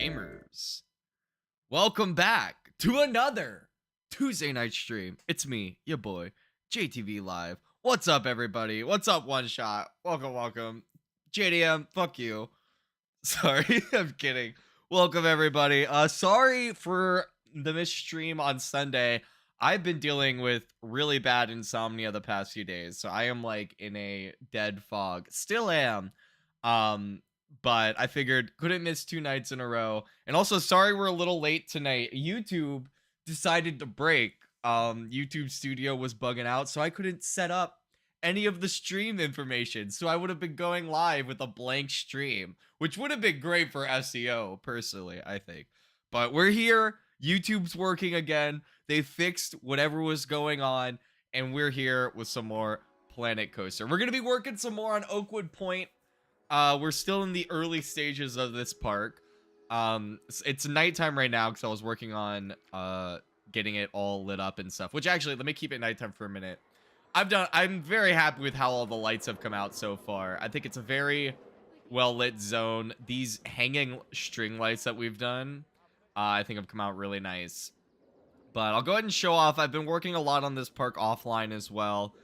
gamers, welcome back to another Tuesday night stream. It's me, your boy, JTV Live. What's up, everybody? What's up, One Shot? Welcome. JDM, fuck you. Sorry, I'm kidding. Welcome, everybody. Sorry for the missed stream on Sunday. I've been dealing with really bad insomnia the past few days, so I am like in a dead fog. Still am. But I figured couldn't miss 2 nights in a row. And also, sorry we're a little late tonight. YouTube decided to break. YouTube Studio was bugging out, so I couldn't set up any of the stream information. So I would have been going live with a blank stream, which would have been great for SEO, personally, I think. But we're here. YouTube's working again. They fixed whatever was going on, and we're here with some more Planet Coaster. We're going to be working some more on Oakwood Point. We're still in the early stages of this park. It's nighttime right now because I was working on getting it all lit up and stuff. Which actually, let me keep it nighttime for a minute. I'm very happy with how all the lights have come out so far. I think it's a very well lit zone. These hanging string lights that we've done, I think have come out really nice. But I'll go ahead and show off. I've been working a lot on this park offline as well.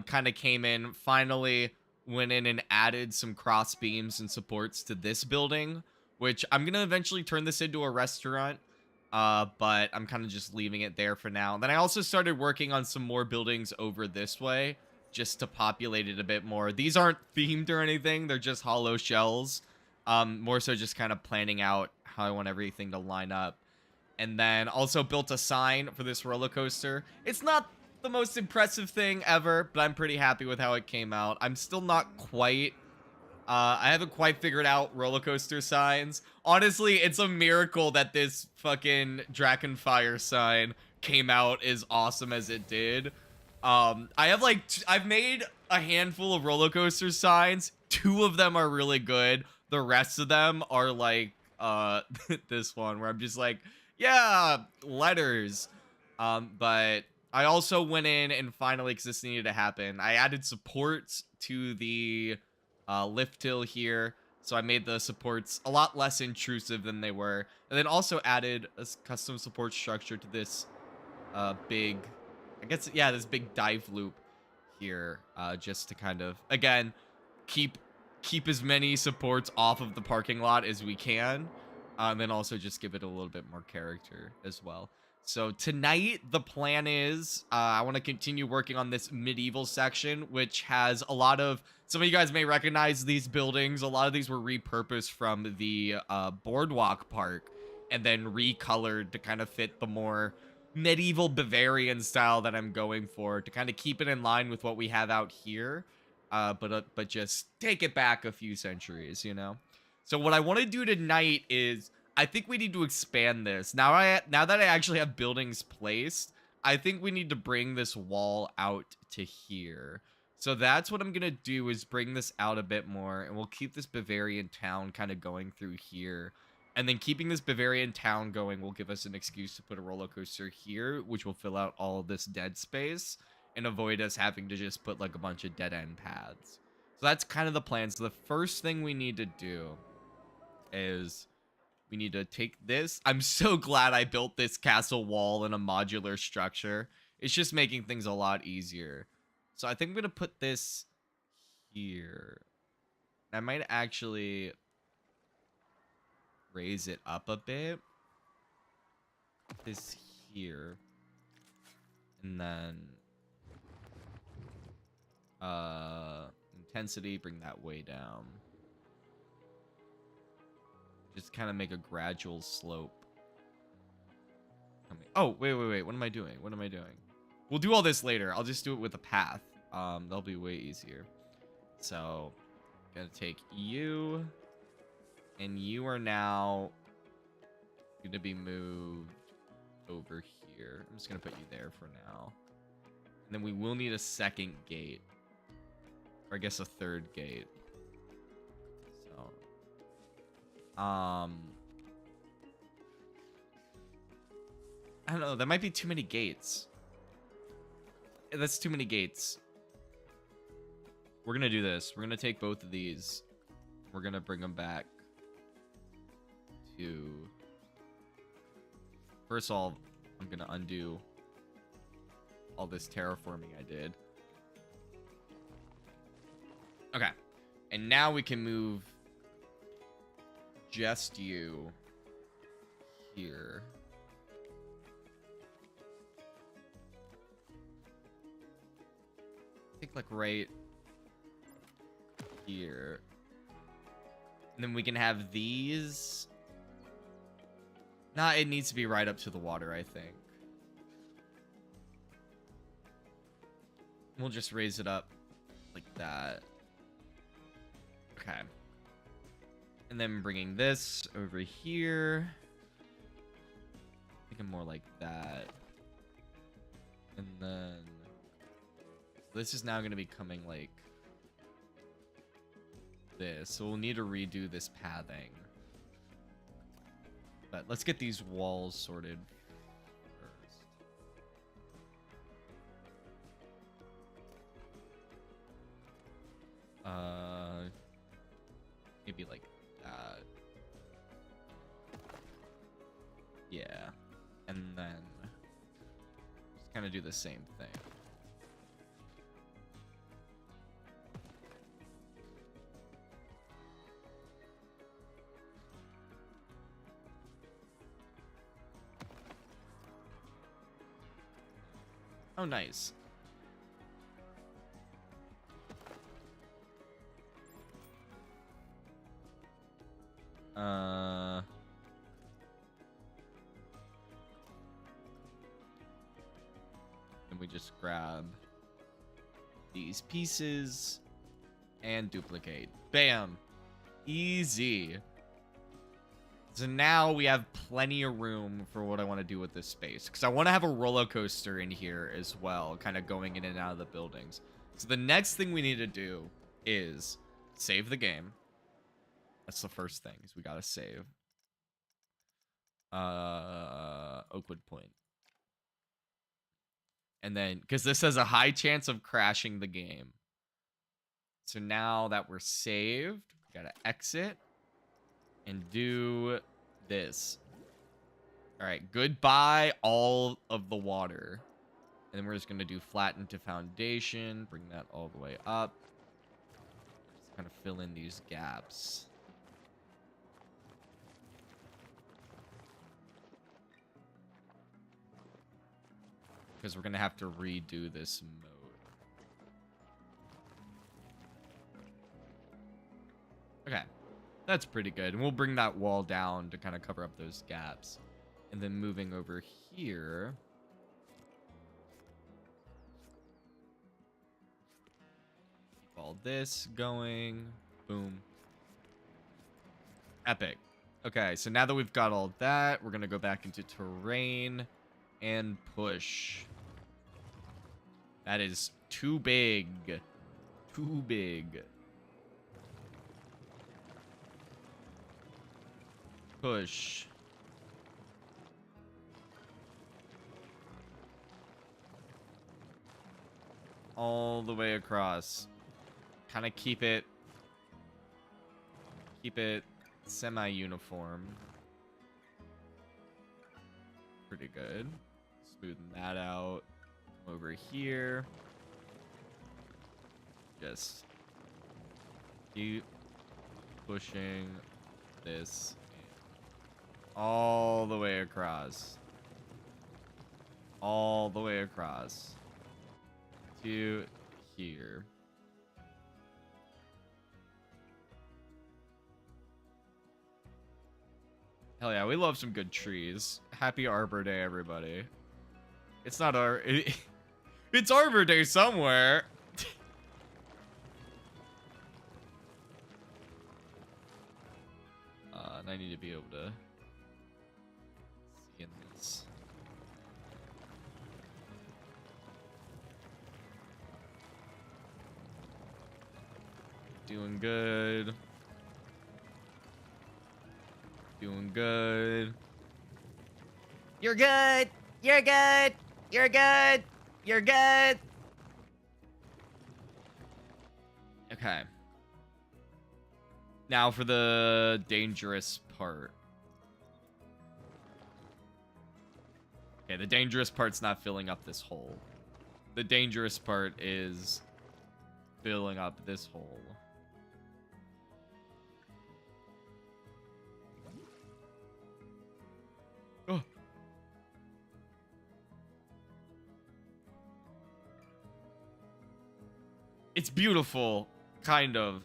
Kind of came in, finally went in and added some cross beams and supports to this building, which I'm gonna eventually turn this into a restaurant, but I'm kind of just leaving it there for now. Then I also started working on some more buildings over this way just to populate it a bit more. These aren't themed or anything, they're just hollow shells. More so just kind of planning out how I want everything to line up. And then also built a sign for this roller coaster. It's not the most impressive thing ever, but I'm pretty happy with how it came out. I'm still not quite I haven't quite figured out roller coaster signs. Honestly, it's a miracle that this fucking Dragonfire sign came out as awesome as it did. I've made a handful of roller coaster signs. 2 of them are really good. The rest of them are like this one where I'm just like, yeah, letters. But I also went in and finally, because this needed to happen, I added supports to the lift hill here. So I made the supports a lot less intrusive than they were. And then also added a custom support structure to this big, I guess, yeah, this big dive loop here. Just to kind of, again, keep as many supports off of the parking lot as we can. And then also just give it a little bit more character as well. So tonight, the plan is I want to continue working on this medieval section, which has a lot of, some of you guys may recognize these buildings. A lot of these were repurposed from the Boardwalk Park and then recolored to kind of fit the more medieval Bavarian style that I'm going for, to kind of keep it in line with what we have out here, but just take it back a few centuries, you know? So what I want to do tonight is, I think we need to expand this. Now that I actually have buildings placed, I think we need to bring this wall out to here. So that's what I'm going to do, is bring this out a bit more, and we'll keep this Bavarian town kind of going through here. And then keeping this Bavarian town going will give us an excuse to put a roller coaster here, which will fill out all of this dead space and avoid us having to just put like a bunch of dead end paths. So that's kind of the plan. So the first thing we need to do is we need to take this. I'm so glad I built this castle wall in a modular structure. It's just making things a lot easier. So I think I'm going to put this here. I might actually raise it up a bit. Put this here. And then intensity, bring that way down. Just kind of make a gradual slope. Oh, wait. What am I doing? We'll do all this later. I'll just do it with a path. That'll be way easier. So, gonna take you. And you are now gonna be moved over here. I'm just gonna put you there for now. And then we will need a second gate. Or I guess a third gate. I don't know. That might be too many gates. That's too many gates. We're gonna do this. We're gonna take both of these. We're gonna bring them back to... First of all, I'm going to undo all this terraforming I did. Okay. And now we can move just you here. I think like right here. And then we can have these. Nah, it needs to be right up to the water, I think. We'll just raise it up like that. Okay. And then bringing this over here. Thinking more like that. And then this is now going to be coming like this. So we'll need to redo this pathing. But let's get these walls sorted first. Maybe like that. Yeah. And then just kind of do the same thing. Oh, nice. Then we just grab these pieces and duplicate. Bam. Easy. So now we have plenty of room for what I want to do with this space. Because I want to have a roller coaster in here as well. Kind of going in and out of the buildings. So the next thing we need to do is save the game. That's the first thing. Is we got to save. Oakwood Point. And then, because this has a high chance of crashing the game. So now that we're saved, we got to exit. And do this. All right, goodbye all of the water. And then we're just going to do flatten to foundation. Bring that all the way up. Just kind of fill in these gaps. Because we're going to have to redo this mode. Okay. That's pretty good. And we'll bring that wall down to kind of cover up those gaps. And then moving over here. Keep all this going. Boom. Epic. Okay, so now that we've got all that, we're going to go back into terrain and push. That is too big. Too big. Push. All the way across. Kind of keep it semi-uniform. Pretty good. Smoothen that out. Come over here. Just keep pushing this all the way across. All the way across. To here. Hell yeah, we love some good trees. Happy Arbor Day, everybody. It's not our... it's Arbor Day somewhere. And I need to be able to... in this. Doing good. Doing good. You're good. You're good. You're good. You're good. Okay. Now for the dangerous part. Okay, the dangerous part's not filling up this hole. The dangerous part is filling up this hole. Oh. It's beautiful, kind of.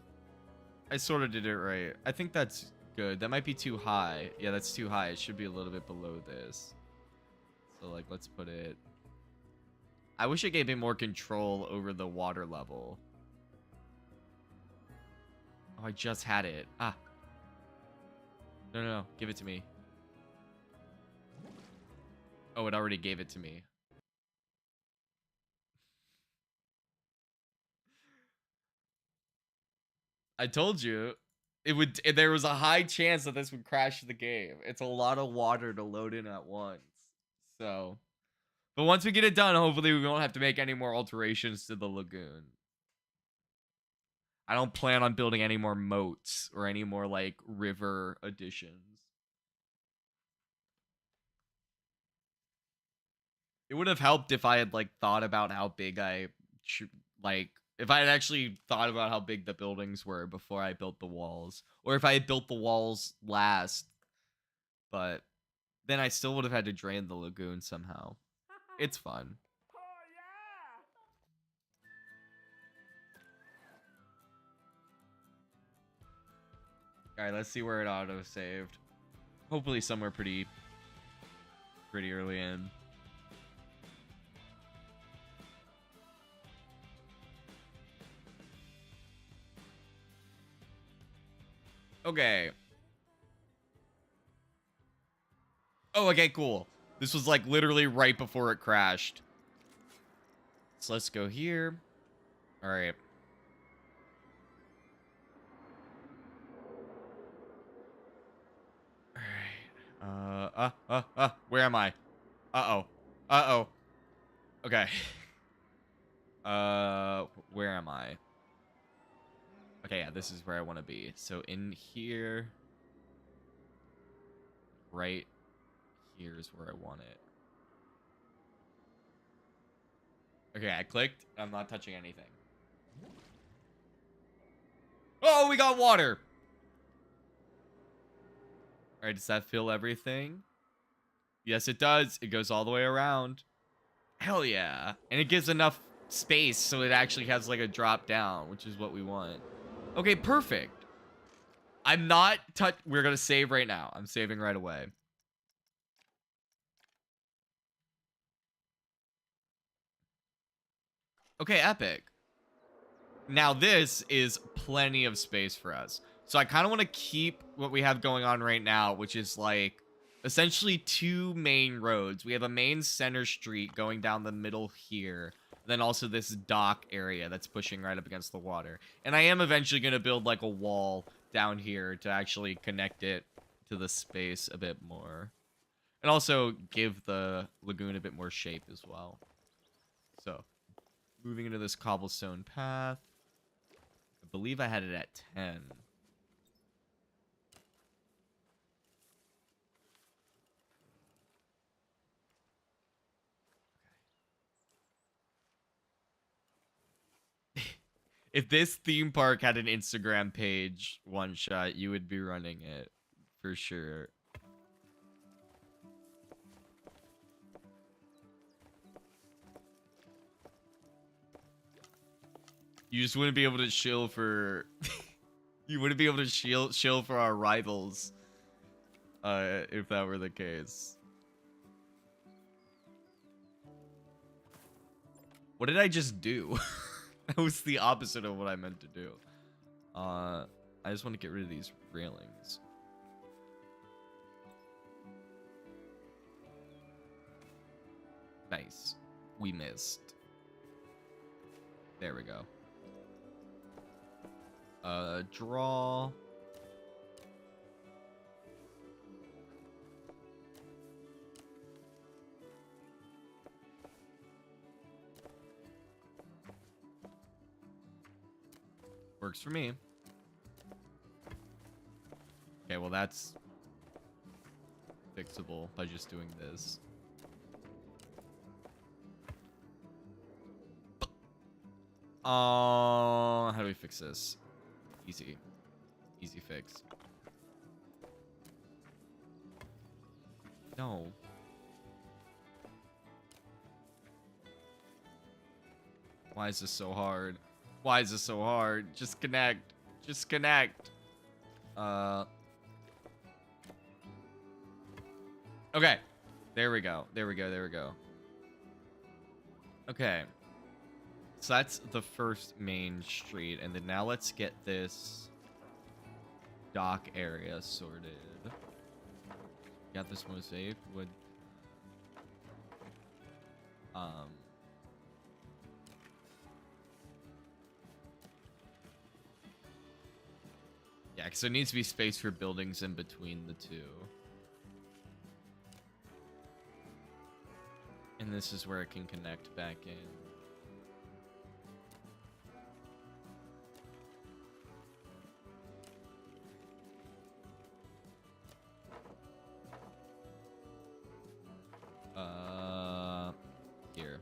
I sort of did it right. I think that's good. That might be too high. Yeah, that's too high. It should be a little bit below this. So, like, let's put it... I wish it gave me more control over the water level. Oh, I just had it. Ah. No, no, no. Give it to me. Oh, it already gave it to me. I told you. There was a high chance that this would crash the game. It's a lot of water to load in at once. So... But once we get it done, hopefully we won't have to make any more alterations to the lagoon. I don't plan on building any more moats or any more, like, river additions. It would have helped if I had, like, thought about how big if I had actually thought about how big the buildings were before I built the walls. Or if I had built the walls last. But then I still would have had to drain the lagoon somehow. It's fun. Alright, let's see where it auto-saved. Hopefully somewhere pretty early in. Okay. Oh, okay, cool. This was like literally right before it crashed. So let's go here. All right. All right. Where am I? Uh-oh. Uh-oh. Okay. Where am I? Okay, yeah, this is where I want to be. So in here, right here's where I want it. Okay, I clicked. I'm not touching anything. Oh, we got water. All right, does that fill everything? Yes, it does. It goes all the way around. Hell yeah. And it gives enough space so it actually has like a drop down, which is what we want. Okay, perfect. I'm not we're gonna save right now. I'm saving right away. Okay, epic. Now this is plenty of space for us. So I kind of want to keep what we have going on right now, which is like essentially two main roads. We have a main center street going down the middle here. Then also this dock area that's pushing right up against the water. And I am eventually going to build like a wall down here to actually connect it to the space a bit more. And also give the lagoon a bit more shape as well. So, moving into this cobblestone path. I believe I had it at 10. If this theme park had an Instagram page, one shot, you would be running it for sure. You just wouldn't be able to chill for you wouldn't be able to chill for our rivals if that were the case. What did I just do? That was the opposite of what I meant to do. I just want to get rid of these railings. Nice. We missed. There we go. Draw. Works for me. Okay, well that's fixable by just doing this. How do we fix this? Easy. Easy fix. No. Why is this so hard? Why is this so hard? Just connect. Just connect. Okay. There we go. There we go. There we go. Okay. So that's the first main street. And then now let's get this dock area sorted. Got this mosaic wood. Yeah, because there needs to be space for buildings in between the two. And this is where it can connect back in. Here.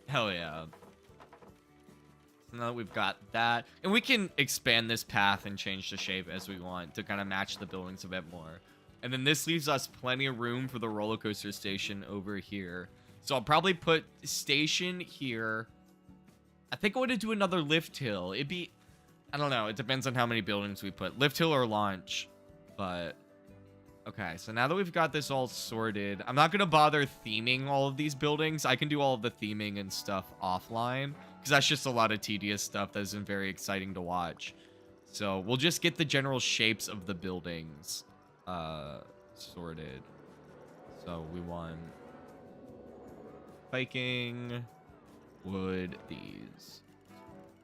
Hell yeah. So now that we've got that, and we can expand this path and change the shape as we want to kind of match the buildings a bit more. And then this leaves us plenty of room for the roller coaster station over here. So I'll probably put station here. I think I want to do another lift hill. It'd be, I don't know. It depends on how many buildings we put. Lift hill or launch. But, okay. So now that we've got this all sorted, I'm not going to bother theming all of these buildings. I can do all of the theming and stuff offline, because that's just a lot of tedious stuff that isn't very exciting to watch. So we'll just get the general shapes of the buildings sorted. So we want biking, wood, these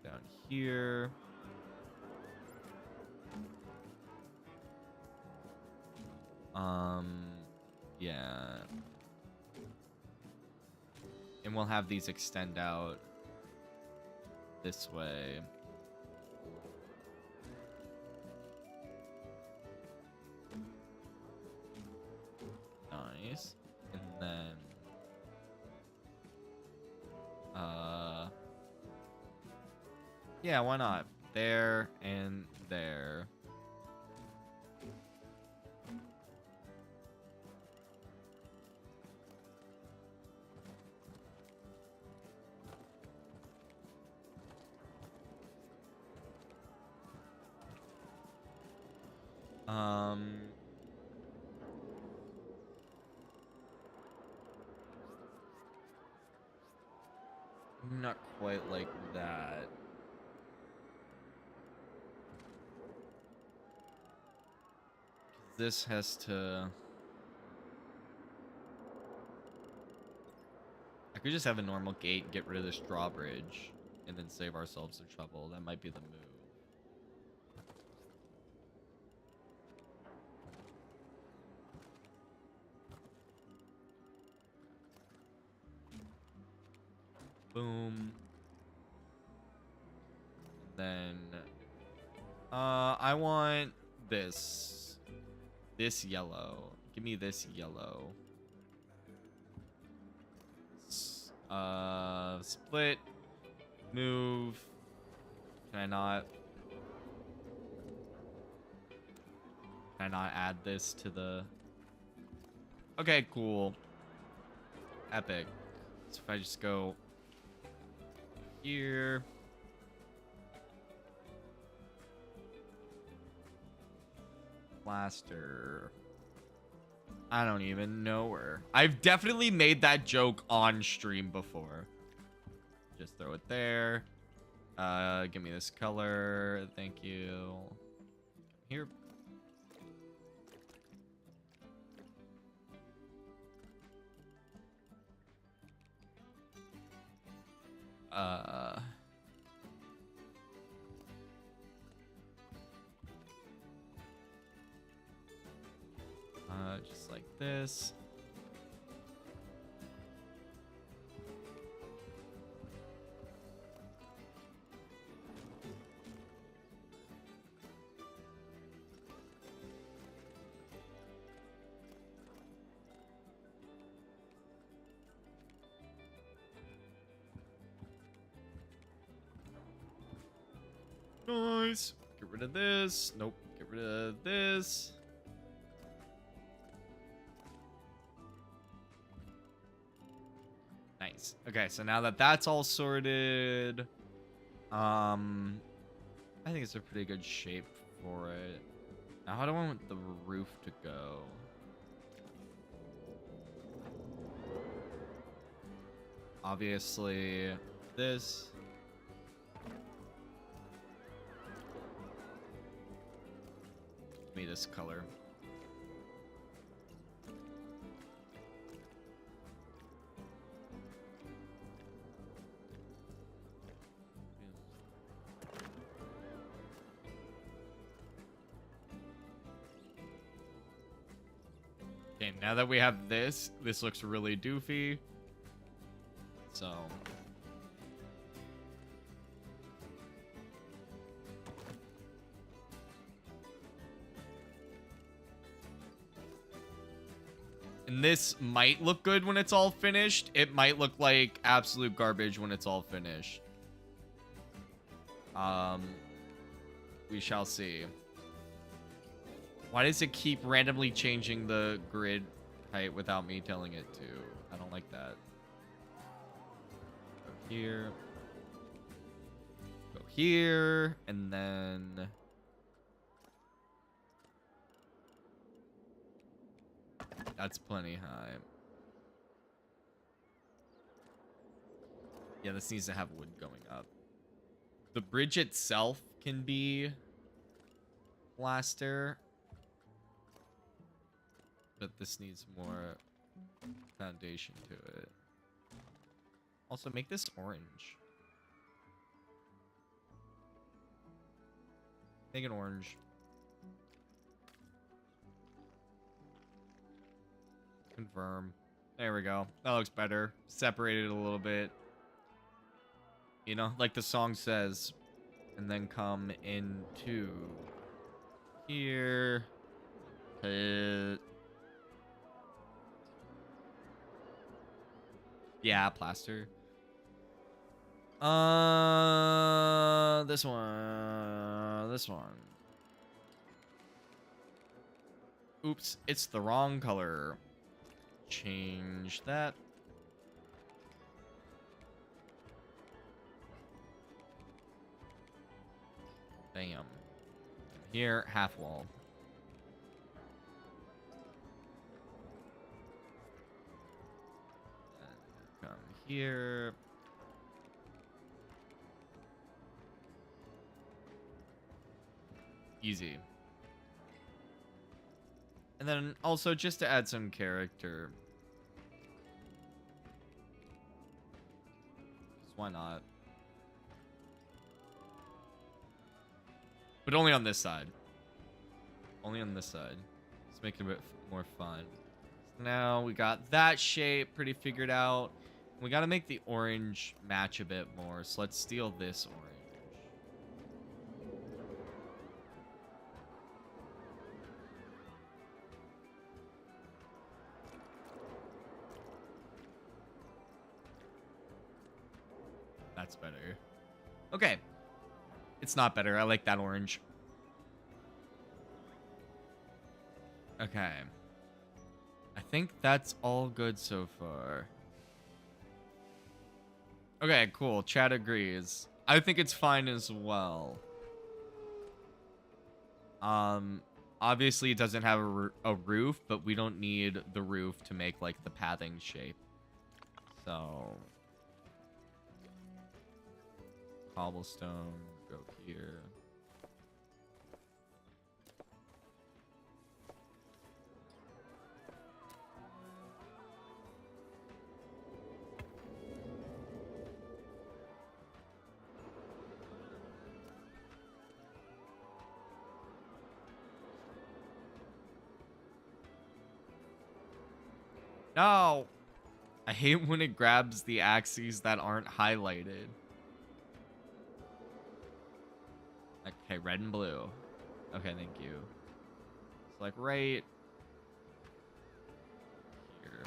down here. Yeah. And we'll have these extend out this way. Nice. And then yeah, why not? There and there. Not quite like that. This has to... I could just have a normal gate and get rid of this drawbridge and then save ourselves the trouble. That might be the move. Boom. Then I want this yellow. Give me this yellow. Split, move. Can I not add this to the... Okay, cool. Epic. So if I just go here. Plaster. I don't even know where. I've definitely made that joke on stream before. Just throw it there. Give me this color. Thank you. Here. Just like this. Nice. Get rid of this. Nope. Get rid of this. Nice. Okay, so now that that's all sorted, I think it's a pretty good shape for it. Now, how do I want the roof to go? Obviously, this. Give me this color. Okay, now that we have this, this looks really doofy. So. And this might look good when it's all finished. It might look like absolute garbage when it's all finished. We shall see. Why does it keep randomly changing the grid height without me telling it to? I don't like that. Go here. Go here. And then... That's plenty high. Yeah, this needs to have wood going up. The bridge itself can be plaster. But this needs more foundation to it. Also, make this orange. Make it orange. Confirm. There we go. That looks better. Separate it a little bit. You know, like the song says. And then come into here. Yeah, plaster. This one. This one. Oops, it's the wrong color. Change that. Bam. Here, half wall. And come here. Easy. And then also just to add some character. Why not? But only on this side. Only on this side. Let's make it a bit more fun. So now we got that shape pretty figured out. We got to make the orange match a bit more. So let's steal this orange. That's better. Okay. It's not better. I like that orange. Okay. I think that's all good so far. Okay, cool. Chat agrees. I think it's fine as well. Obviously it doesn't have a roof, but we don't need the roof to make like the pathing shape. So cobblestone, go here. No! I hate when it grabs the axes that aren't highlighted. Okay, red and blue. Okay, thank you. It's like right here.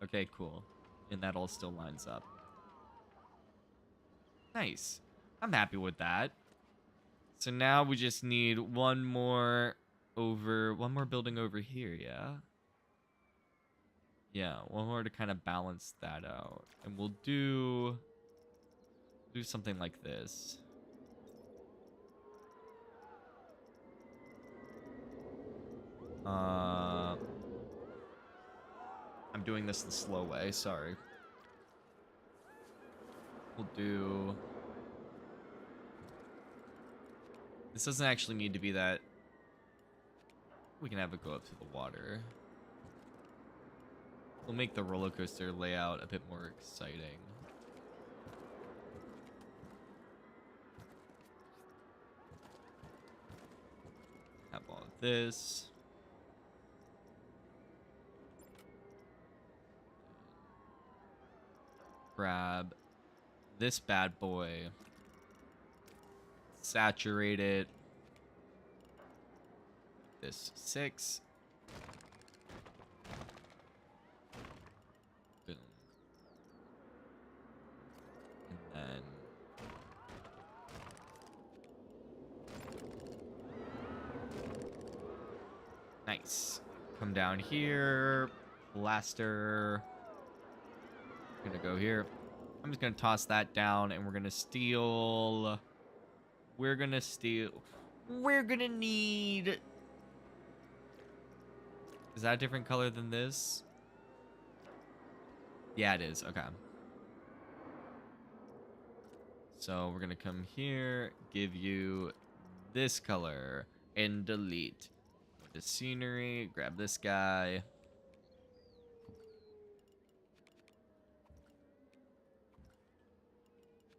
Okay, cool. And that all still lines up. Nice. I'm happy with that. So now we just need one more building over here, yeah? Yeah, one more to kind of balance that out. And we'll do something like this. I'm doing this the slow way, sorry. We'll do... This doesn't actually need to be that... We can have it go up to the water. We'll make the roller coaster layout a bit more exciting. Have all of this. Grab this bad boy. Saturate it. This 6. Boom. And then nice. Come down here. Blaster. Gonna go here. I'm just gonna toss that down and we're gonna steal. We're gonna need. Is that a different color than this? Yeah, it is. Okay. So we're gonna come here, give you this color, and delete. The scenery, grab this guy.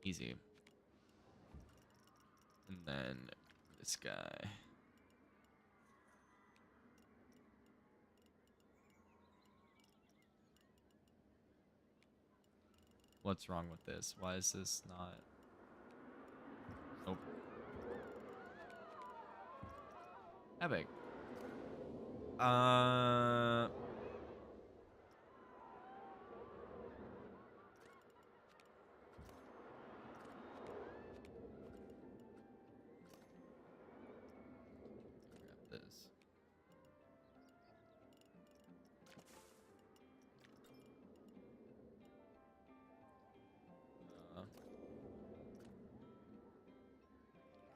Easy. And then this guy. What's wrong with this? Why is this not... Nope. Epic. Grab this.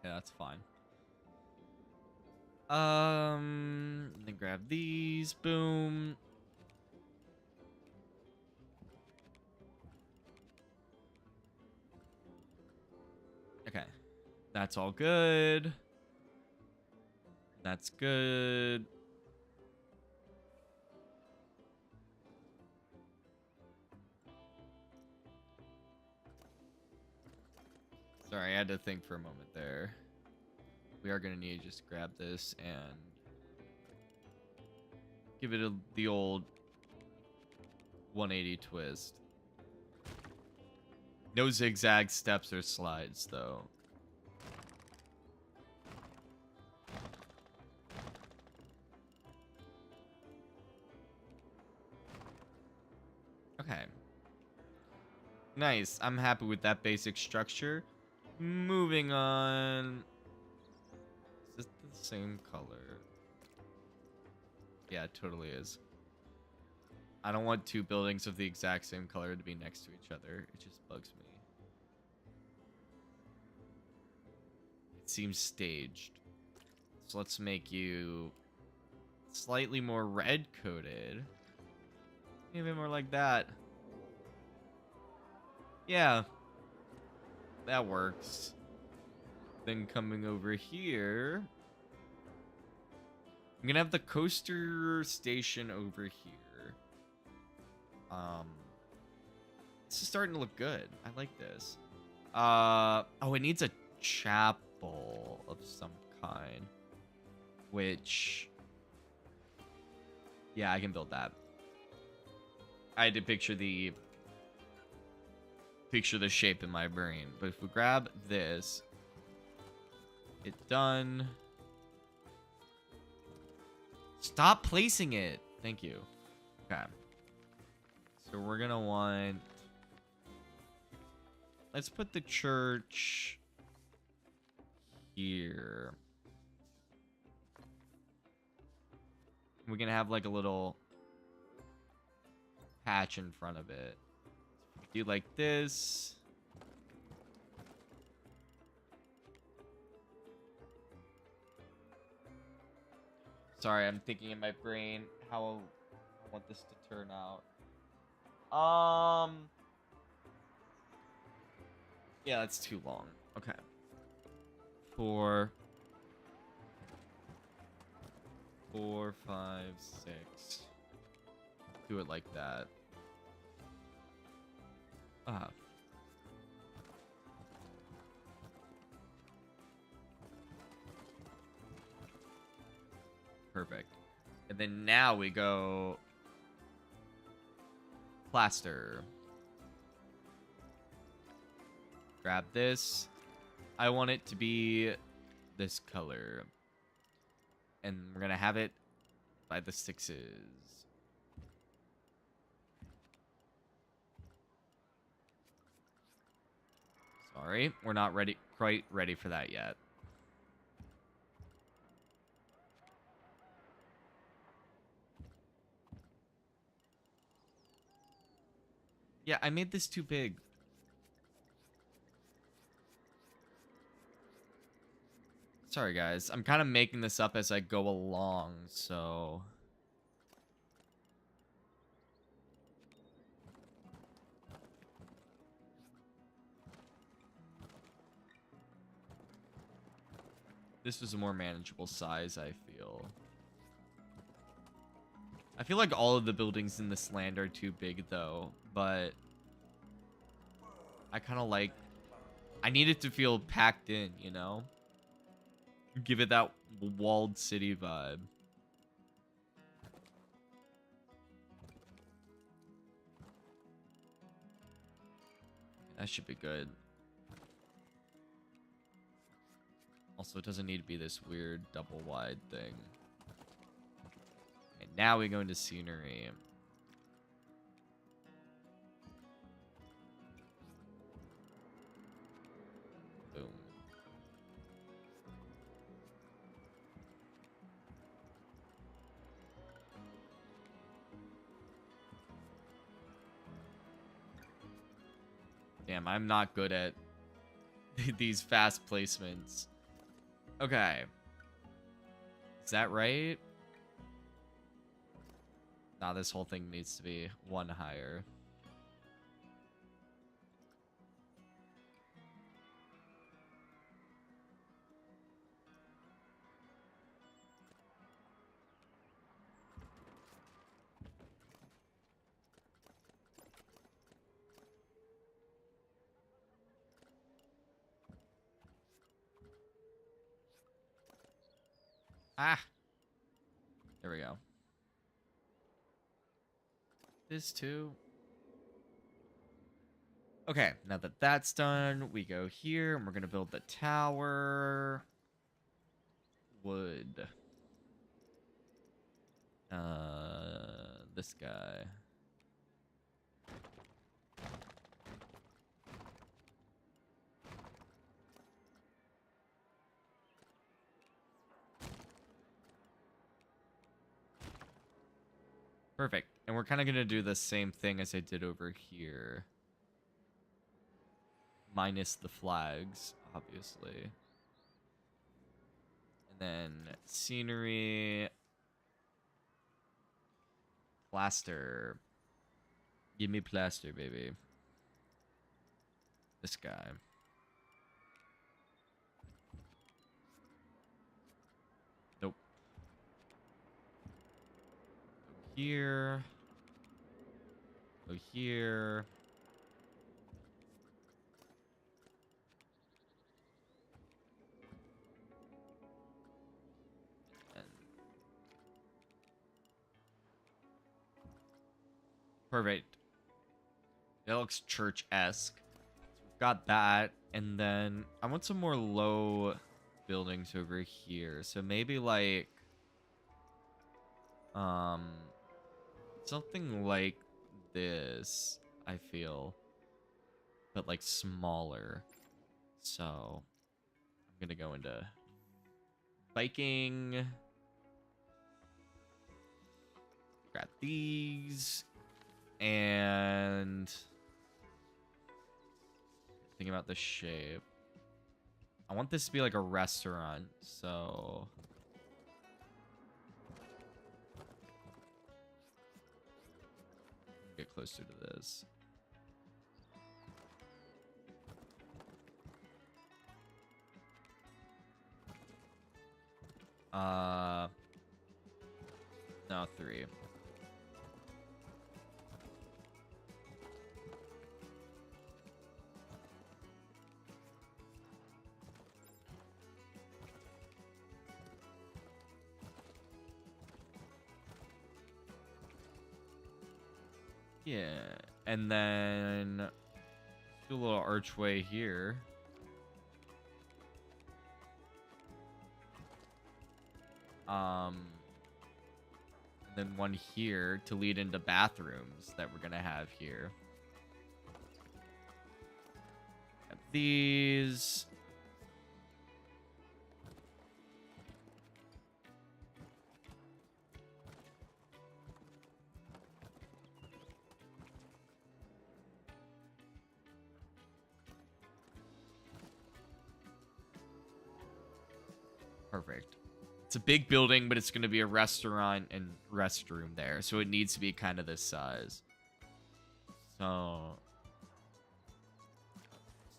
Yeah, that's fine. Then grab these. Boom. Okay. That's all good. That's good. Sorry, I had to think for a moment there. We are going to need to just grab this and give it the old 180 twist. No zigzag steps or slides, though. Okay. Nice. I'm happy with that basic structure. Moving on. Is this the same color? Yeah, it totally is. I don't want two buildings of the exact same color to be next to each other. It just bugs me. It seems staged. So let's make you slightly more red coated. Maybe more like that. Yeah. That works. Then coming over here, I'm gonna have the coaster station over here. This is starting to look good. I like this. Oh, it needs a chapel of some kind. Which, yeah, I can build that. I had to picture the shape in my brain. But if we grab this, it's done. Stop placing it. Thank you. Okay. So we're gonna want... Let's put the church here. We're gonna have like a little patch in front of it. Do like this. Sorry, I'm thinking in my brain how I want this to turn out. Yeah, that's too long. Okay. 4, 4, 5, 6. Do it like that. Perfect. And then now we go plaster. Grab this. I want it to be this color. And we're going to have it by the 6s. Sorry, we're not quite ready for that yet. Yeah, I made this too big. Sorry, guys. I'm kind of making this up as I go along, so... This was a more manageable size, I feel. I feel like all of the buildings in this land are too big, though, but... I kind of like... I need it to feel packed in, you know? Give it that walled city vibe. That should be good. Also, it doesn't need to be this weird double wide thing. And now we go into scenery. Boom. Damn, I'm not good at these fast placements. Okay. Is that right? Nah, this whole thing needs to be one higher. Ah! There we go. This too. Okay, now that that's done, we go here, and we're gonna build the tower. Wood. This guy. Perfect. And we're kind of going to do the same thing as I did over here. Minus the flags, obviously. And then scenery. Plaster. Give me plaster, baby. This guy. Nope. Go here. Go here. And perfect. That looks church-esque. So we've got that. And then I want some more low buildings over here. So maybe like something like this, I feel, but like smaller. So I'm gonna go into biking. Grab these. And thinking about the shape. I want this to be like a restaurant, so get closer to this. No, 3. Yeah, and then do a little archway here. And then one here to lead into bathrooms that we're gonna have here. Have these. Perfect. It's a big building, but it's going to be a restaurant and restroom there. So it needs to be kind of this size. So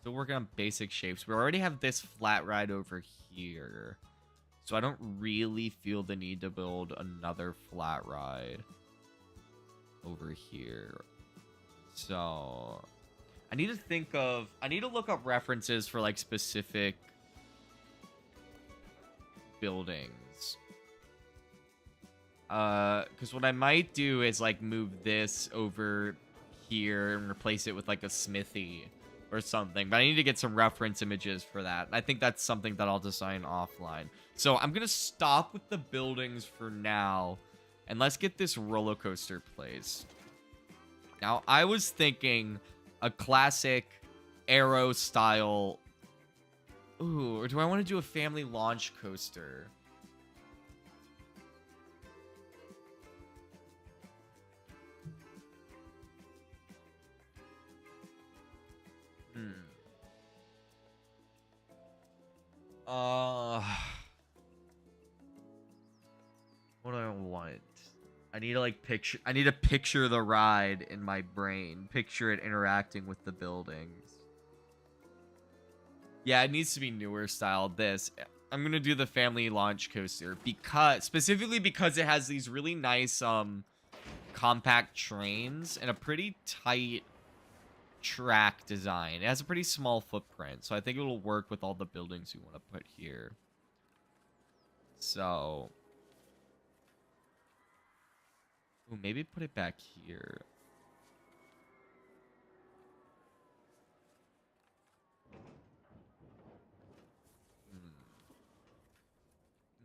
still working on basic shapes. We already have this flat ride over here. So I don't really feel the need to build another flat ride over here. So I need to look up references for like specific buildings. Because what I might do is like move this over here and replace it with like a smithy or something. But I need to get some reference images for that. I think that's something that I'll design offline. So I'm gonna stop with the buildings for now, and let's get this roller coaster placed. Now I was thinking a classic Arrow style. Ooh, or do I want to do a family launch coaster? What do I want? I need to like picture. I need to picture the ride in my brain. Picture it interacting with the buildings. Yeah, it needs to be newer style. This. I'm gonna do the family launch coaster specifically because it has these really nice compact trains and a pretty tight track design. It has a pretty small footprint, so I think it'll work with all the buildings we want to put here. So, ooh, maybe put it back here.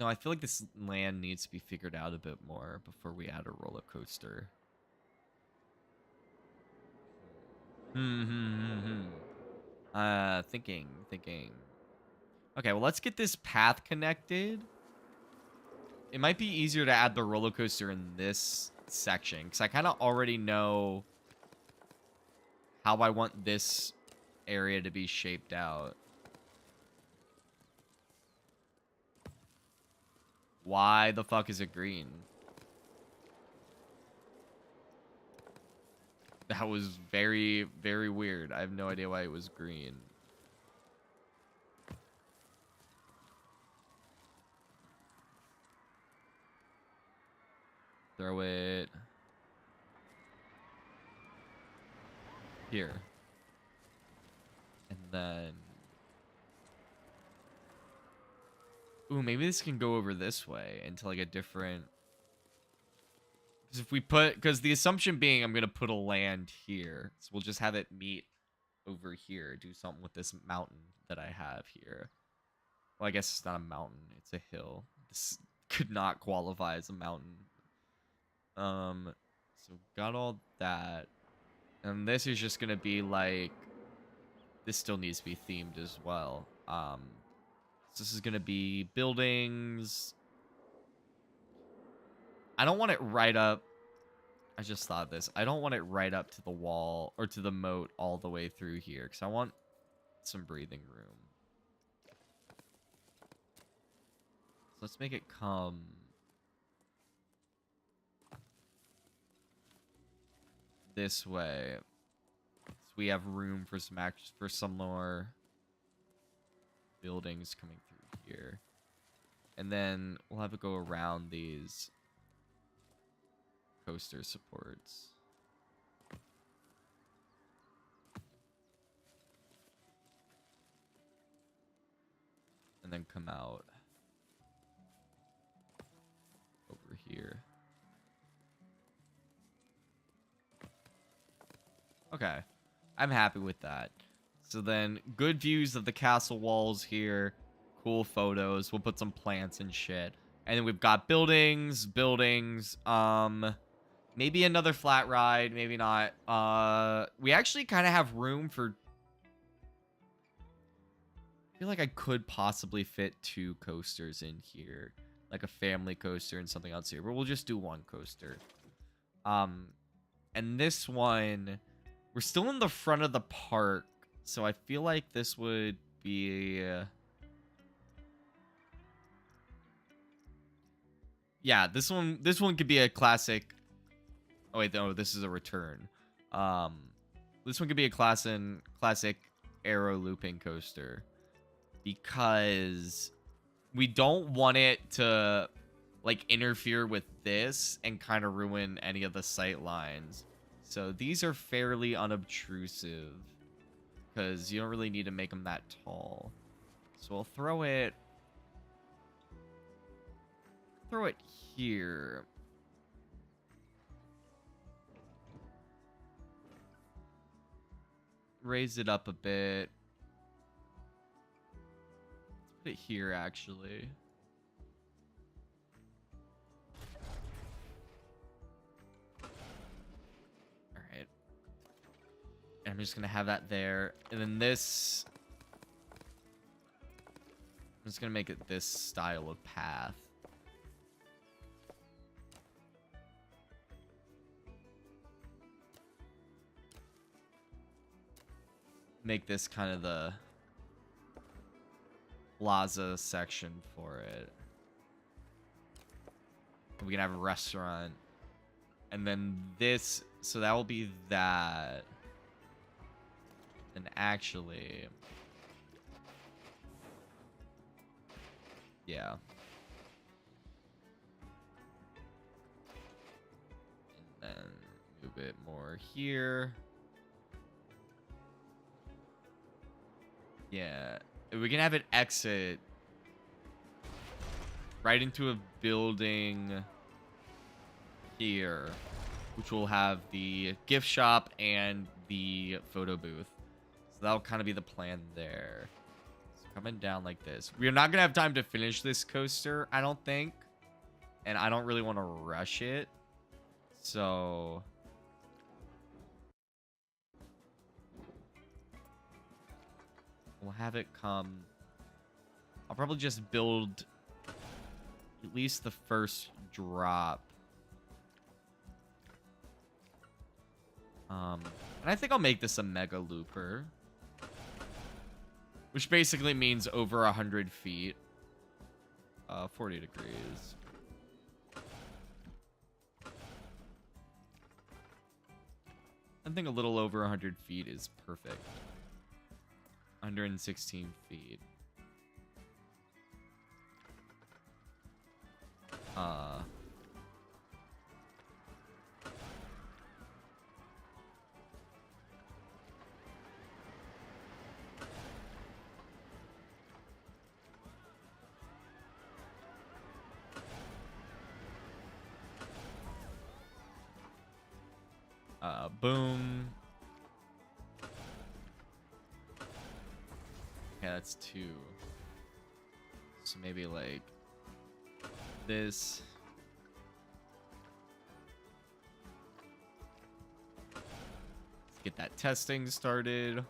No, I feel like this land needs to be figured out a bit more before we add a roller coaster. Thinking. Okay, well, let's get this path connected. It might be easier to add the roller coaster in this section, because I kind of already know how I want this area to be shaped out. Why the fuck is it green? That was very, very weird. I have no idea why it was green. Throw it here. And then... ooh, maybe this can go over this way into like a different... because if we put... because the assumption being I'm going to put a land here. So we'll just have it meet over here. Do something with this mountain that I have here. Well, I guess it's not a mountain. It's a hill. This could not qualify as a mountain. So got all that. And this is just gonna be like... this still needs to be themed as well. So this is going to be buildings. I don't want it right up. I just thought this. I don't want it right up to the wall or to the moat all the way through here because I want some breathing room. So let's make it come this way. So we have room for some more buildings coming through here. And then we'll have it go around these coaster supports. And then come out over here. Okay. I'm happy with that. So then, good views of the castle walls here. Cool photos. We'll put some plants and shit. And then we've got buildings. Maybe another flat ride. Maybe not. We actually kind of have room for... I feel like I could possibly fit 2 coasters in here. Like a family coaster and something else here. But we'll just do 1 coaster. And this one... We're still in the front of the park, so I feel like this would be... Yeah, this one could be a classic... Oh, wait, no, this is a return. This one could be a classic aero looping coaster. Because we don't want it to, like, interfere with this and kind of ruin any of the sight lines. So these are fairly unobtrusive because you don't really need to make them that tall. So we'll throw it here. Raise it up a bit. Let's put it here, actually. I'm just going to have that there. And then this... I'm just going to make it this style of path. Make this kind of the plaza section for it. We can have a restaurant. And then this... So that will be that... And actually... Yeah. And then move it more here. Yeah. We can have it exit right into a building here, which will have the gift shop and the photo booth. So that'll kind of be the plan there. So coming down like this. We're not going to have time to finish this coaster, I don't think. And I don't really want to rush it. So... we'll have it come... I'll probably just build at least the first drop. And I think I'll make this a mega looper. Which basically means over 100 feet. 40 degrees. I think a little over 100 feet is perfect. 116 feet. Boom. Okay, that's 2. So maybe like this. Let's get that testing started.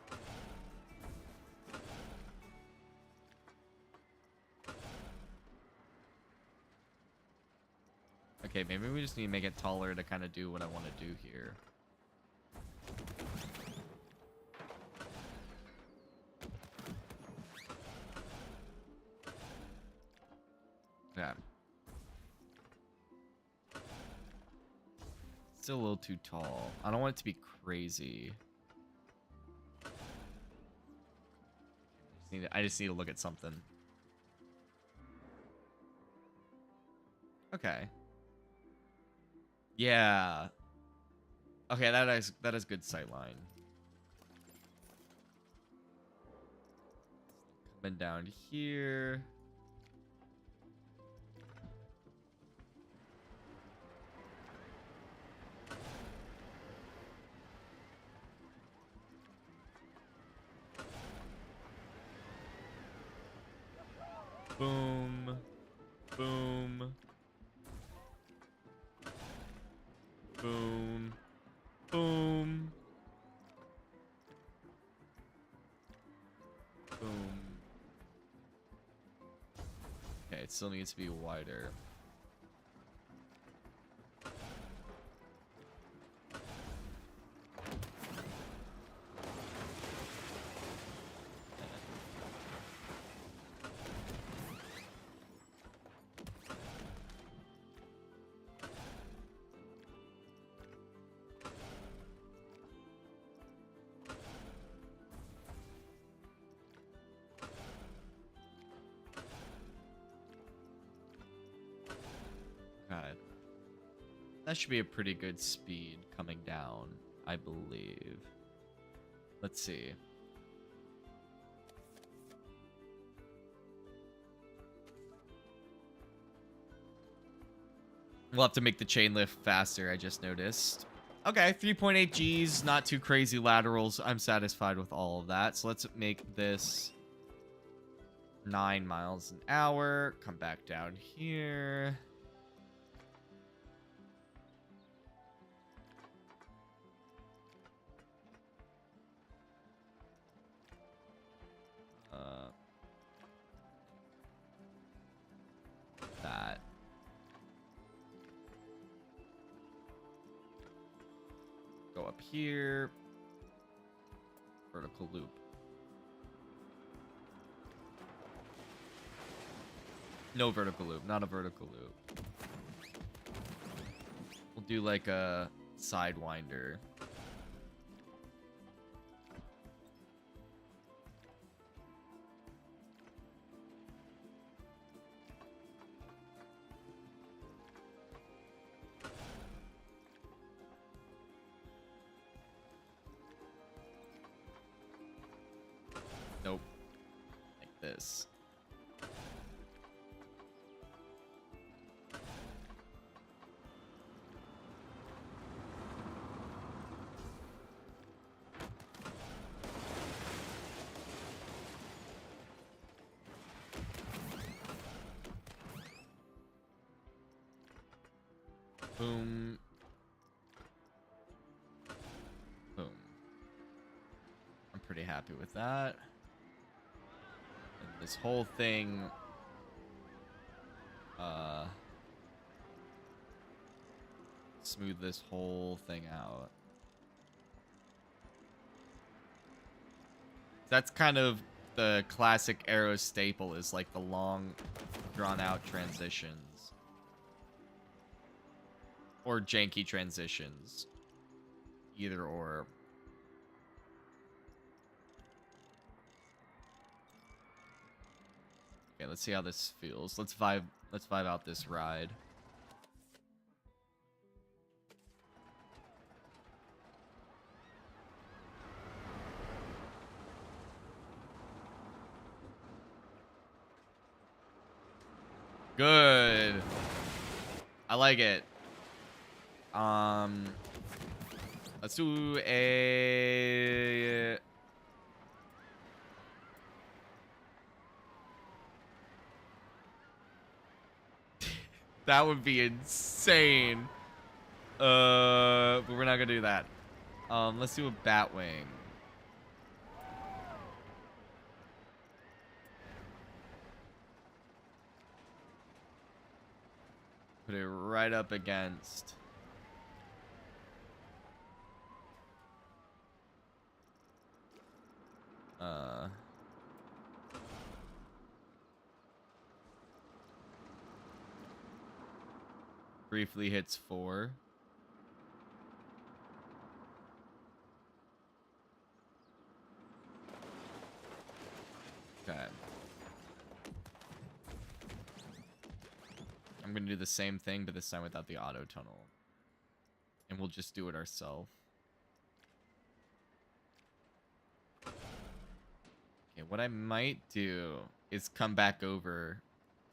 Okay, maybe we just need to make it taller to kind of do what I want to do here. Yeah. Still a little too tall. I don't want it to be crazy. I just need to look at something. Okay. Yeah. Okay, that is good sight line. Coming down here. Boom. Boom. Boom. Boom. Boom. Okay, it still needs to be wider. God. That should be a pretty good speed coming down, I believe. Let's see. We'll have to make the chain lift faster, I just noticed. Okay, 3.8 Gs, not too crazy laterals. I'm satisfied with all of that. So let's make this 9 miles an hour. Come back down here. That. Go up here. Vertical loop. No vertical loop, not a vertical loop. We'll do like a sidewinder. Nope. Like this. Boom. Boom. I'm pretty happy with that. And this whole thing... smooth this whole thing out. That's kind of the classic Arrow staple, is like the long, drawn-out transitions. Or janky transitions. Either or. Okay, let's see how this feels. Let's vibe out this ride. Good. I like it. Let's do a... That would be insane. But we're not gonna do that. Let's do a Batwing. Put it right up against. Briefly hits 4. Okay. I'm going to do the same thing, but this time without the auto tunnel. And we'll just do it ourselves. Okay, what I might do is come back over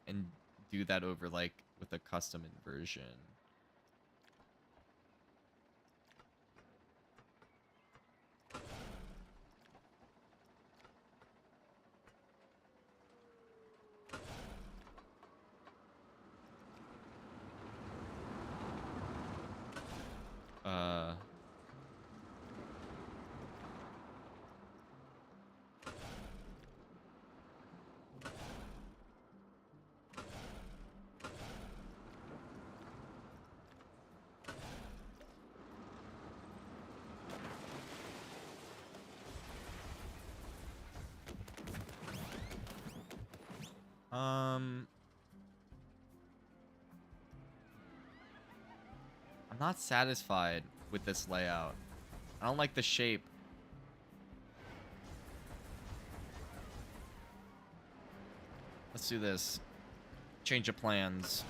and do that over, like, with a custom inversion. I'm not satisfied with this layout. I don't like the shape. Let's do this. Change of plans.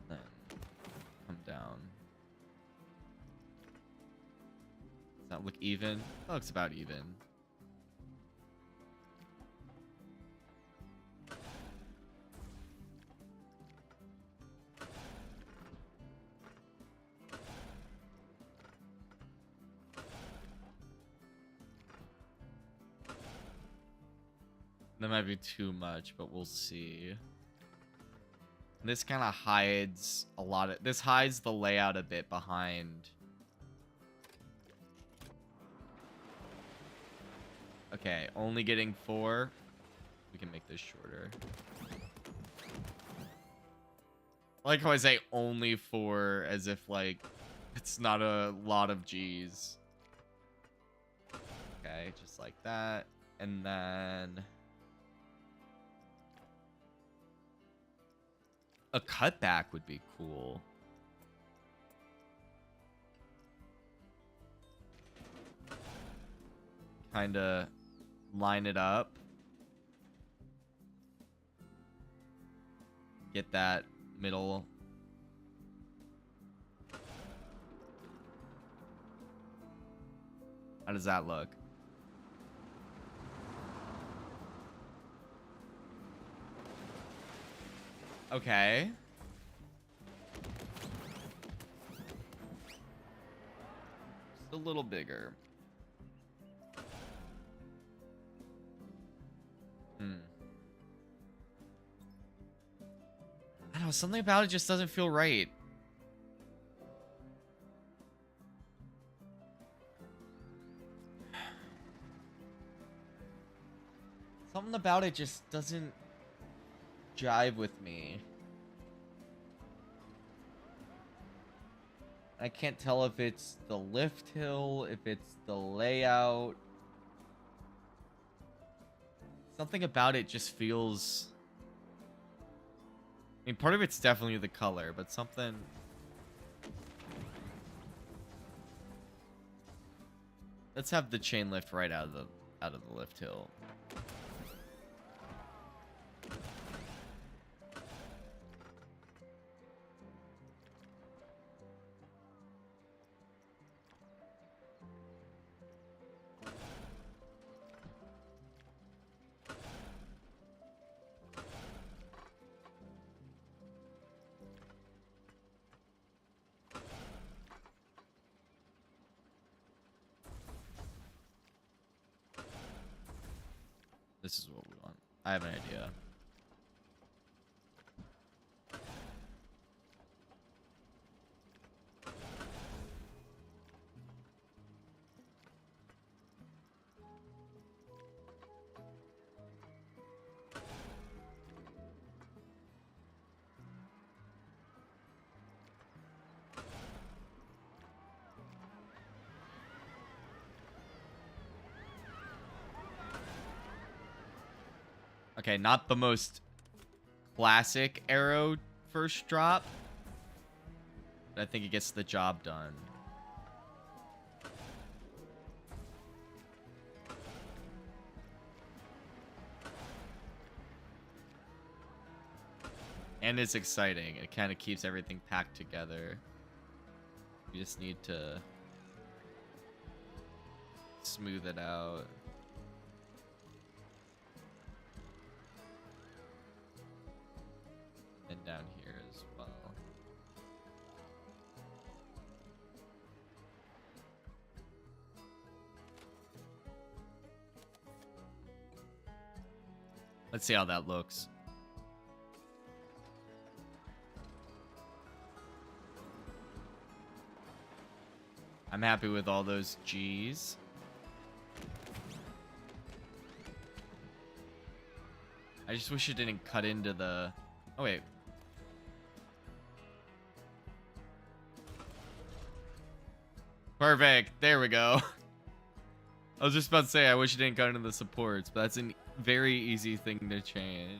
Then come down. Does that look even? That looks about even. That might be too much, but we'll see. This kind of hides a lot of... This hides the layout a bit behind. Okay, only getting 4. We can make this shorter. I like how I say only 4 as if, like, it's not a lot of G's. Okay, just like that. And then... a cutback would be cool. Kind of line it up. Get that middle. How does that look? Okay. Just a little bigger. I don't know, something about it just doesn't feel right. Something about it just doesn't jive with me. I can't tell if it's the lift hill, if it's the layout. Something about it just feels... I mean, part of it's definitely the color, but something... Let's have the chain lift right out of the lift hill. I have an idea. Okay, not the most classic arrow first drop, but I think it gets the job done. And it's exciting. It kind of keeps everything packed together. You just need to smooth it out. And down here as well. Let's see how that looks. I'm happy with all those G's. I just wish it didn't cut into the... Oh, wait. Perfect. There we go. I was just about to say, I wish it didn't cut into the supports, but that's a very easy thing to change.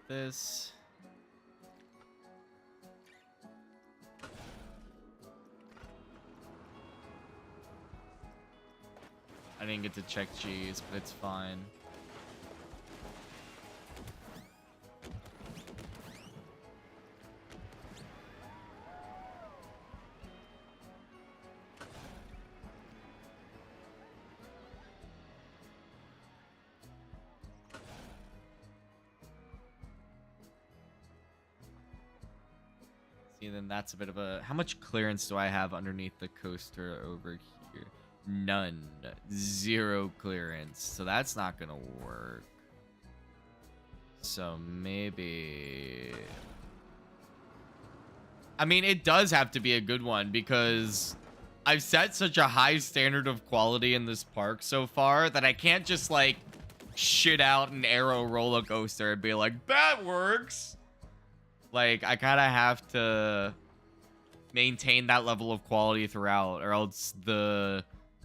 This. I didn't get to check G's, but it's fine. See, then that's a bit of a... How much clearance do I have underneath the coaster over here? None. 0 clearance. So that's not gonna work. So maybe... I mean, it does have to be a good one because I've set such a high standard of quality in this park so far that I can't just, like, shit out an arrow roller coaster and be like, that works! Like, I kind of have to maintain that level of quality throughout, or else the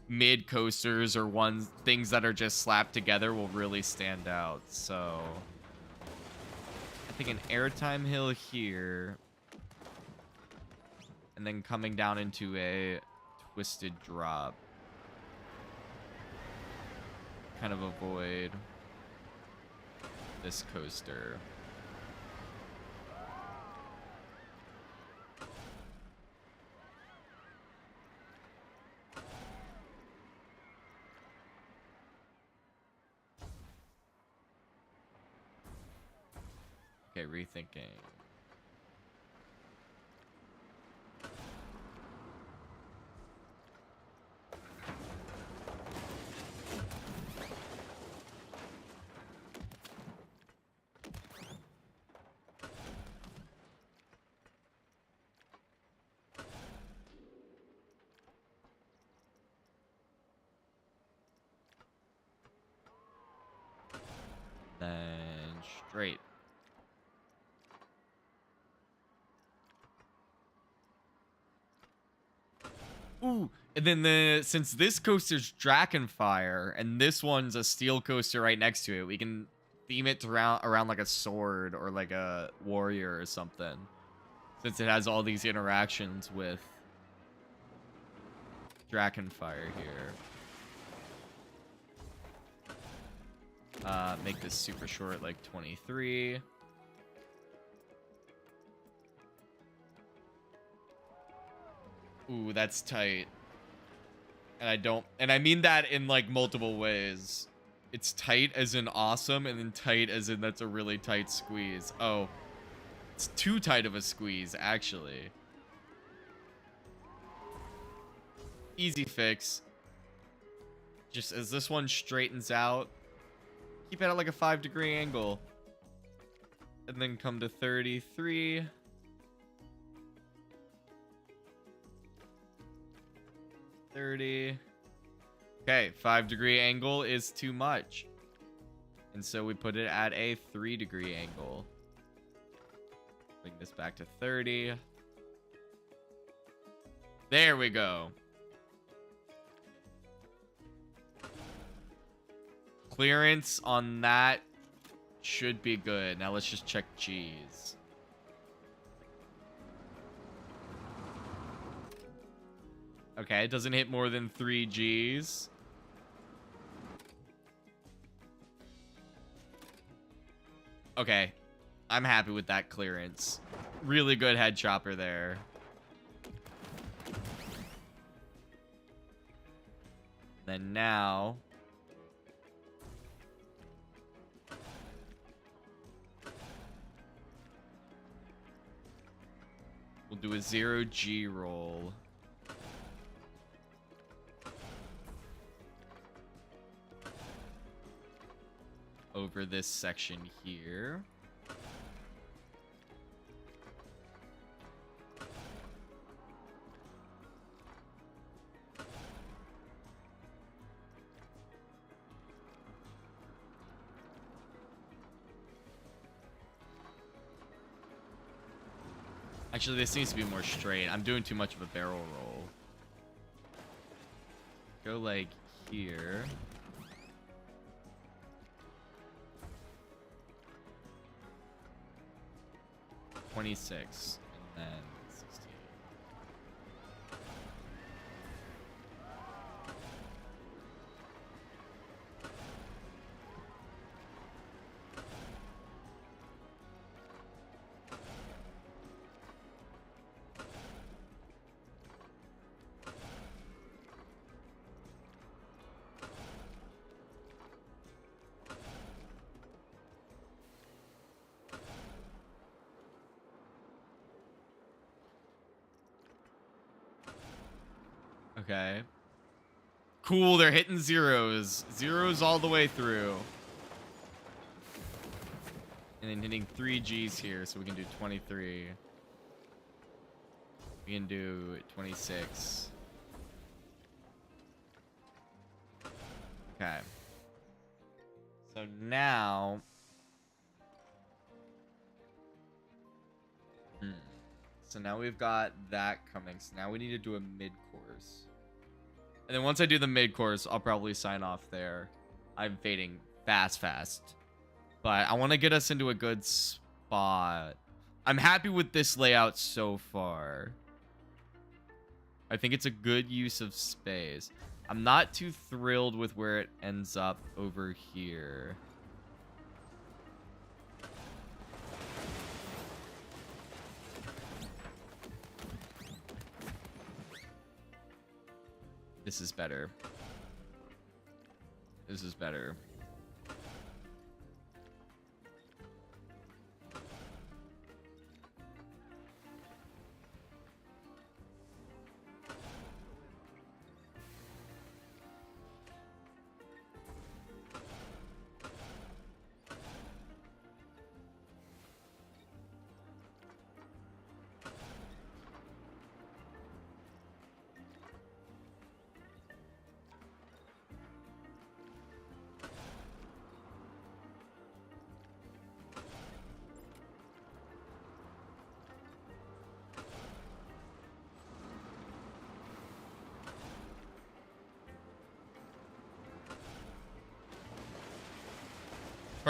mid coasters or things that are just slapped together will really stand out. So I think an airtime hill here, and then coming down into a twisted drop. Kind of avoid this coaster. Okay, rethinking. Then straight. Ooh, and then since this coaster's Drakenfire and this one's a steel coaster right next to it, we can theme it around like a sword or like a warrior or something. Since it has all these interactions with Drakenfire here. Make this super short, like 23. Ooh, that's tight. And I mean that in like multiple ways. It's tight as in awesome, and then tight as in that's a really tight squeeze. Oh, it's too tight of a squeeze, actually. Easy fix. Just as this one straightens out, keep it at like a 5-degree angle. And then come to 33. 30. Okay, 5-degree angle is too much. And so we put it at a 3-degree angle. Bring this back to 30. There we go. Clearance on that should be good. Now let's just check G's. Okay, it doesn't hit more than 3 G's. Okay, I'm happy with that clearance. Really good head chopper there. Then now... we'll do a 0G roll. Over this section here. Actually, this needs to be more straight. I'm doing too much of a barrel roll. Go like here. 26 and then 16. Okay. Cool, they're hitting zeros. Zeros all the way through. And then hitting 3 G's here, so we can do 23. We can do 26. Okay. So now... So now we've got that coming. So now we need to do a mid-course. And then once I do the mid-course, I'll probably sign off there. I'm fading fast. But I want to get us into a good spot. I'm happy with this layout so far. I think it's a good use of space. I'm not too thrilled with where it ends up over here. This is better. This is better.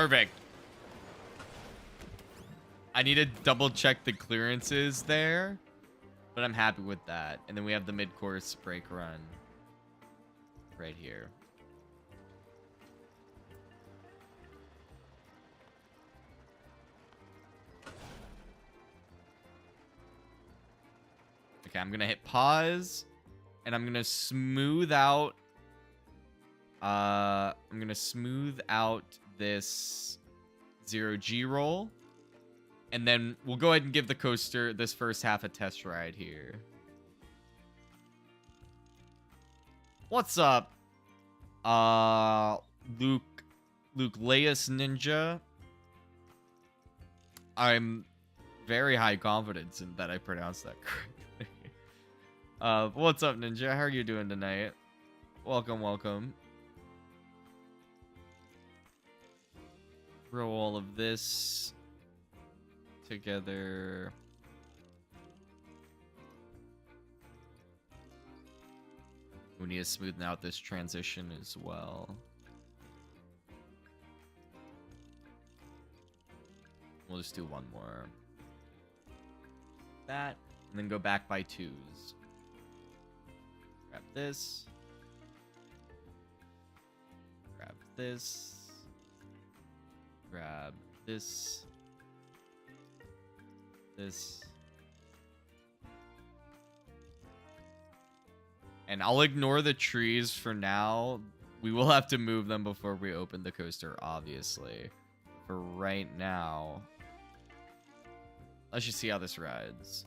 Perfect. I need to double check the clearances there, but I'm happy with that. And then we have the mid-course brake run right here. Okay, I'm gonna hit pause, and I'm gonna smooth out. I'm gonna smooth out this 0G roll, and then we'll go ahead and give the coaster this first half a test ride here. What's up, Luke Leus Ninja? I'm very high confidence in that I pronounced that correctly. What's up, Ninja? How are you doing tonight? Welcome, welcome. Throw all of this together. We need to smoothen out this transition as well. We'll just do one more. That, and then go back by twos. Grab this. Grab this. Grab this. This. And I'll ignore the trees for now. We will have to move them before we open the coaster, obviously. For right now, let's just see how this rides.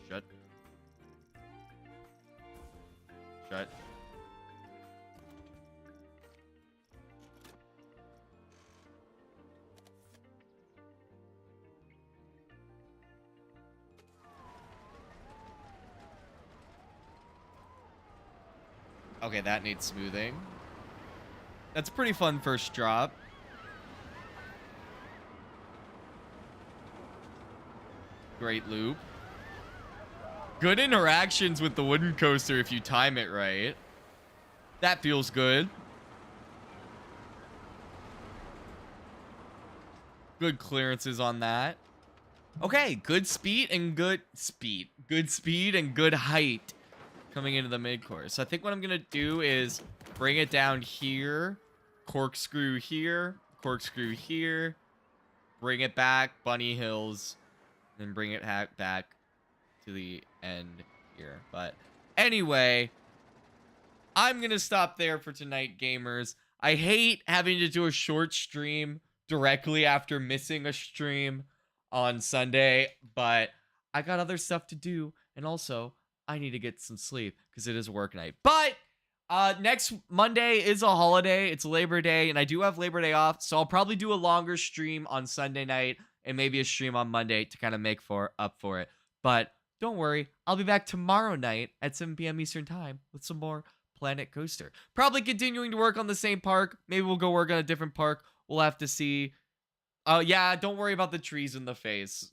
Shut. Shut. Okay, that needs smoothing. That's a pretty fun first drop. Great loop. Good interactions with the wooden coaster if you time it right. That feels good. Good clearances on that. Okay, good speed and good speed. Good speed and good height coming into the mid-course. So I think what I'm going to do is bring it down here, corkscrew here, bring it back, bunny hills, then bring it back to the end here. But anyway, I'm going to stop there for tonight, gamers. I hate having to do a short stream directly after missing a stream on Sunday, but I got other stuff to do, and also I need to get some sleep because it is work night. But next Monday is a holiday. It's Labor Day, and I do have Labor Day off, so I'll probably do a longer stream on Sunday night and maybe a stream on Monday to kind of make up for it. But don't worry, I'll be back tomorrow night at 7 p.m. Eastern Time with some more Planet Coaster. Probably continuing to work on the same park. Maybe we'll go work on a different park. We'll have to see. Yeah, don't worry about the trees in the face.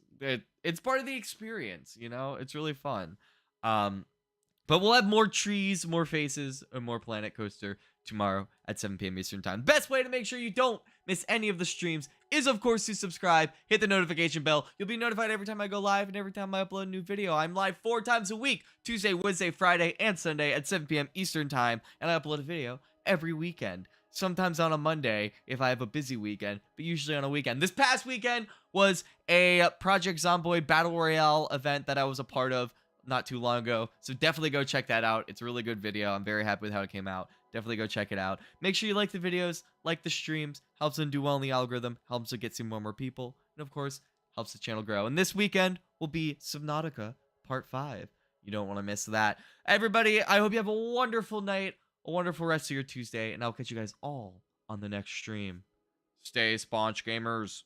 It's part of the experience, you know? It's really fun. But we'll have more trees, more faces, and more Planet Coaster tomorrow at 7 p.m. Eastern Time. Best way to make sure you don't miss any of the streams is, of course, to subscribe, hit the notification bell. You'll be notified every time I go live and every time I upload a new video. I'm live 4 times a week, Tuesday, Wednesday, Friday, and Sunday at 7 p.m. Eastern Time, and I upload a video every weekend. Sometimes on a Monday if I have a busy weekend, but usually on a weekend. This past weekend was a Project Zomboid Battle Royale event that I was a part of not too long ago, so definitely go check that out. It's a really good video. I'm very happy with how it came out. Definitely go check it out. Make sure you like the videos, like the streams, helps them do well in the algorithm, helps it get some more people, and of course, helps the channel grow. And this weekend will be Subnautica Part 5. You don't want to miss that. Everybody, I hope you have a wonderful night, a wonderful rest of your Tuesday, and I'll catch you guys all on the next stream. Stay sponge, gamers.